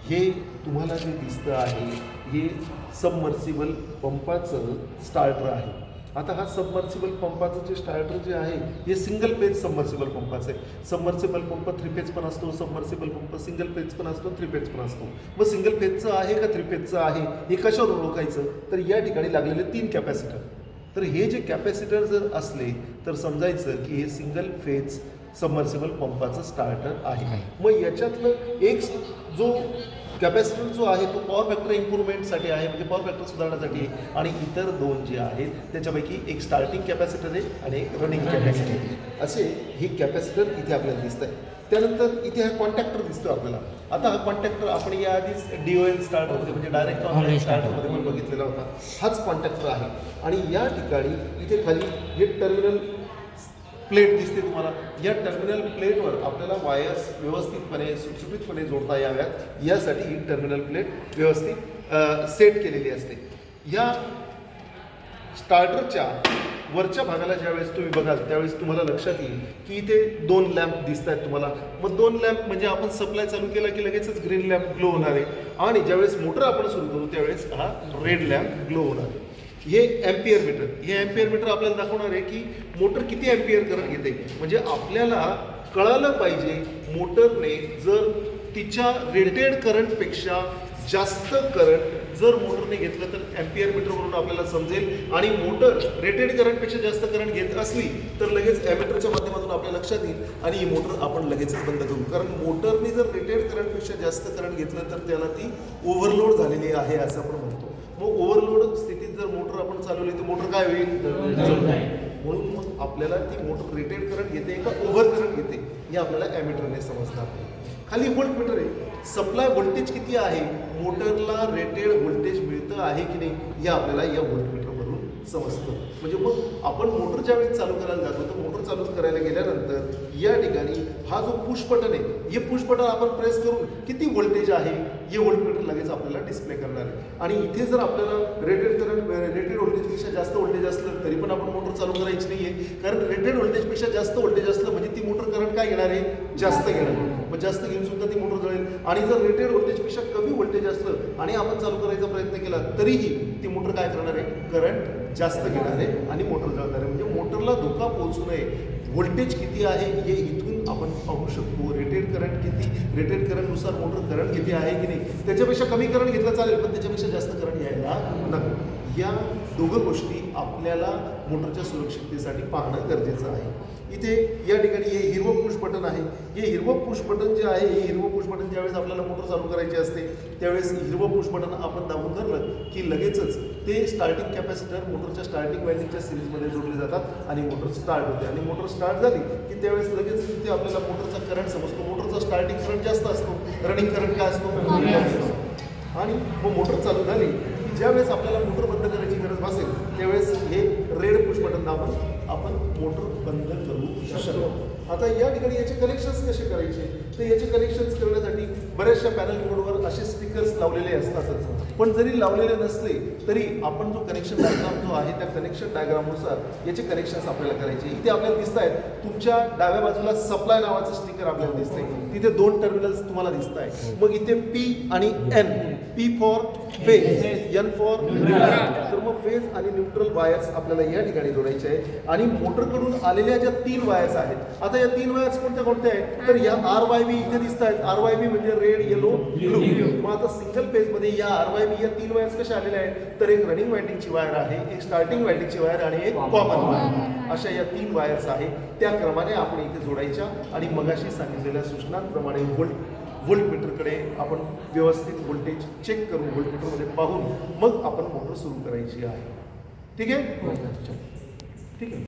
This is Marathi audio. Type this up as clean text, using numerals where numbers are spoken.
हे तुम्हाला जे दिसतं आहे हे सबमर्सिबल पंपाचं स्टार्टर आहे. आता हा सबमर्सिबल पंपाचं जे स्टार्टर जे आहे हे सिंगल पेज सबमर्सिबल पंपाचं आहे. सबमर्सिबल पंप 3 पेज पण असतो, सबमर्सिबल पंप सिंगल पेज पण असतो, 3 पेज पण असतो. मग सिंगल पेजचं आहे का 3 पेजचं आहे हे कशावरून ओळखायचं? तर या ठिकाणी लागलेले 3 कॅपॅसिटर. तर हे जे कॅपॅसिटर जर असले तर समजायचं की हे सिंगल फेज सबमर्सिबल पंपाचं स्टार्टर आहे. मग याच्यातलं एक जो कॅपॅसिटर जो आहे तो पॉवर फॅक्टर इम्प्रूव्हमेंटसाठी आहे, म्हणजे पॉवर फॅक्टर सुधारण्यासाठी आहे. आणि इतर 2 जे आहेत त्याच्यापैकी एक स्टार्टिंग कॅपॅसिटर आहे आणि एक रनिंग कॅपॅसिटर आहे. असे हे कॅपॅसिटर इथे आपल्याला दिसत आहे. त्यानंतर इथे हा कॉन्टॅक्टर दिसतो आपल्याला. आता हा कॉन्टॅक्टर आपण याआधीच DOL स्टार्टरमध्ये म्हणजे डायरेक्ट ऑनलाईन स्टार्टरमध्ये पण बघितलेला होता. हाच कॉन्टॅक्टर आहे. आणि या ठिकाणी इथे खाली हे टर्मिनल प्लेट दिसते तुम्हाला. या टर्मिनल प्लेटवर आपल्याला वायर्स व्यवस्थितपणे सुटसुटीतपणे जोडता याव्यात यासाठी ही टर्मिनल प्लेट व्यवस्थित सेट केलेली असते. या स्टार्टरच्या वरच्या भागाला ज्यावेळेस तुम्ही बघाल त्यावेळेस तुम्हाला लक्षात येईल की इथे 2 लॅम्प दिसत आहेत तुम्हाला. मग 2 लॅम्प म्हणजे आपण सप्लाय चालू केला की लगेचच ग्रीन लॅम्प ग्लो होणार आहे आणि ज्यावेळेस मोटर आपण सुरू करू त्यावेळेस हा रेड लॅम्प ग्लो होणार आहे. हे एम्पियर मीटर, हे एम्पियर मीटर आपल्याला दाखवणार आहे की मोटर किती एम्पियर करंट घेते. म्हणजे आपल्याला कळालं पाहिजे मोटरने जर तिच्या रेटेड करंटपेक्षा जास्त करंट जर मोटरने घेतलं तर एम्पियर मीटरवरून आपल्याला समजेल. आणि मोटर रेटेड करंटपेक्षा जास्त करंट घेत असली तर लगेच ॲमीटरच्या माध्यमातून आपल्या लक्षात येईल आणि ही मोटर आपण लगेचच बंद करू. कारण मोटरने जर रेटेड करंटपेक्षा जास्त करंट घेतलं तर त्याला ती ओव्हरलोड झालेली आहे असं आपण म्हणतो. मग ओव्हरलोड स्थितीत जर मोटर आपण चालवली तर मोटर काय होईल? म्हणून मग आपल्याला ती मोटर रेटेड करंट घेते का ओव्हर करंट घेते हे आपल्याला ॲमीटरने समजणार. खाली व्होल्ट मीटर आहे. सप्लाय व्होल्टेज किती आहे, मोटरला रेटेड व्होल्टेज मिळतं आहे की नाही हे आपल्याला या व्होल्ट मीटरवरून समजतं. म्हणजे मग आपण मोटर ज्यावेळी चालू करायला जातो तर मोटर चालू करायला गेल्यानंतर या ठिकाणी हा जो पुश बटन आहे हे पुश बटन आपण प्रेस करून किती व्होल्टेज आहे हे व्होल्ट मीटर लगेच आपल्याला डिस्प्ले करणार आहे. आणि इथे जर आपल्याला रेटेड व्होल्टेजपेक्षा जास्त व्होल्टेज असलं तरी पण आपण मोटर चालू करायची नाही आहे. कारण रेटेड व्होल्टेजपेक्षा जास्त व्होल्टेज असलं म्हणजे ती मोटर करंट काय घेणार आहे? जास्त घेणार आहे. मग जास्त घेऊन सुद्धा ती मोटर जळेल. आणि जर रेटेड व्होल्टेजपेक्षा कमी व्होल्टेज असलं आणि आपण चालू करायचा प्रयत्न केला तरीही ती मोटर काय करणार आहे? करंट जास्त घेणार आहे आणि मोटर जळणार आहे. म्हणजे मोटरला धोका पोहोचू नये व्होल्टेज किती आहे हे इथून आपण पाहू शकतो. रेटेड करंट किती, रेटेड करंटनुसार मोटर करंट किती आहे की नाही. त्याच्यापेक्षा कमी करंट घेतलं चालेल पण त्याच्यापेक्षा जास्त करंट घ्यायला नको. या दोघं गोष्टी आपल्याला मोटरच्या सुरक्षिततेसाठी पाहणं गरजेचं आहे. इथे या ठिकाणी हे हिरवं पुश बटन आहे. हे हिरवं पुश बटन जे आहे हे हिरवं पुश बटन ज्यावेळेस आपल्याला मोटर चालू करायची असते त्यावेळेस हिरवं पुश बटन आपण दाबून धरलं की लगेचच ते स्टार्टिंग कॅपॅसिटर मोटरच्या स्टार्टिंग वायरिंगच्या सिरीजमध्ये जोडले जातात आणि मोटर स्टार्ट होते. आणि मोटर स्टार्ट झाली की त्यावेळेस लगेच तिथे आपल्याला मोटरचा करंट समजतो. मोटरचा स्टार्टिंग करंट जास्त असतो, रनिंग करंट काय असतो. आणि मग मोटर चालू झाली की ज्यावेळेस आपल्याला मोटर बंद करायची गरज भासेल त्यावेळेस हे रेड पुश बटन दाबून आपण मोटर बंद करू शकतो. आता या ठिकाणी याचे कनेक्शन्स कसे करायचे तर याचे कनेक्शन्स करण्यासाठी बऱ्याचशा पॅनल बोर्डवर असे स्टिकर्स लावलेले असतातच. पण जरी लावलेले नसले तरी आपण जो कनेक्शन डायग्राम जो आहे त्या कनेक्शन डायग्रामनुसार याचे कनेक्शन्स आपल्याला करायचे. इथे आपल्याला दिसत आहेत तुमच्या डाव्या बाजूला सप्लाय नावाचं स्टिकर आपल्याला दिसतंय. तिथे 2 टर्मिनल्स तुम्हाला दिसत आहे. मग इथे P आणि N, P for phase, N for neutral. तर मग फेज आणि न्यूट्रल वायर्स आपल्याला या ठिकाणी जोडायचे आहे. आणि मोटरकडून आलेल्या ज्या 3 वायर्स आहेत आता या 3 वायर्स कोणत्या आहेत तर या RYB इथे दिसत आहेत. RYB म्हणजे रेड, येलो, ब्लू. मग आता सिंगल फेजमध्ये या RYB या 3 वायर्स कशा आलेल्या आहेत तर एक रनिंग वायंडिंगची वायर आहे, एक स्टार्टिंग वायंडिंगची वायर आणि एक कॉमन वायर. अशा या 3 वायर्स आहेत. त्या क्रमाने आपण इथे जोडायच्या आणि मगाशी सांगितलेल्या सूचनांप्रमाणे व्होल्ट मीटरकडे आपण व्यवस्थित व्होल्टेज चेक करून व्होल्ट मीटरमध्ये पाहून मग आपण मोटर सुरू करायची आहे. ठीक आहे. ठीक आहे.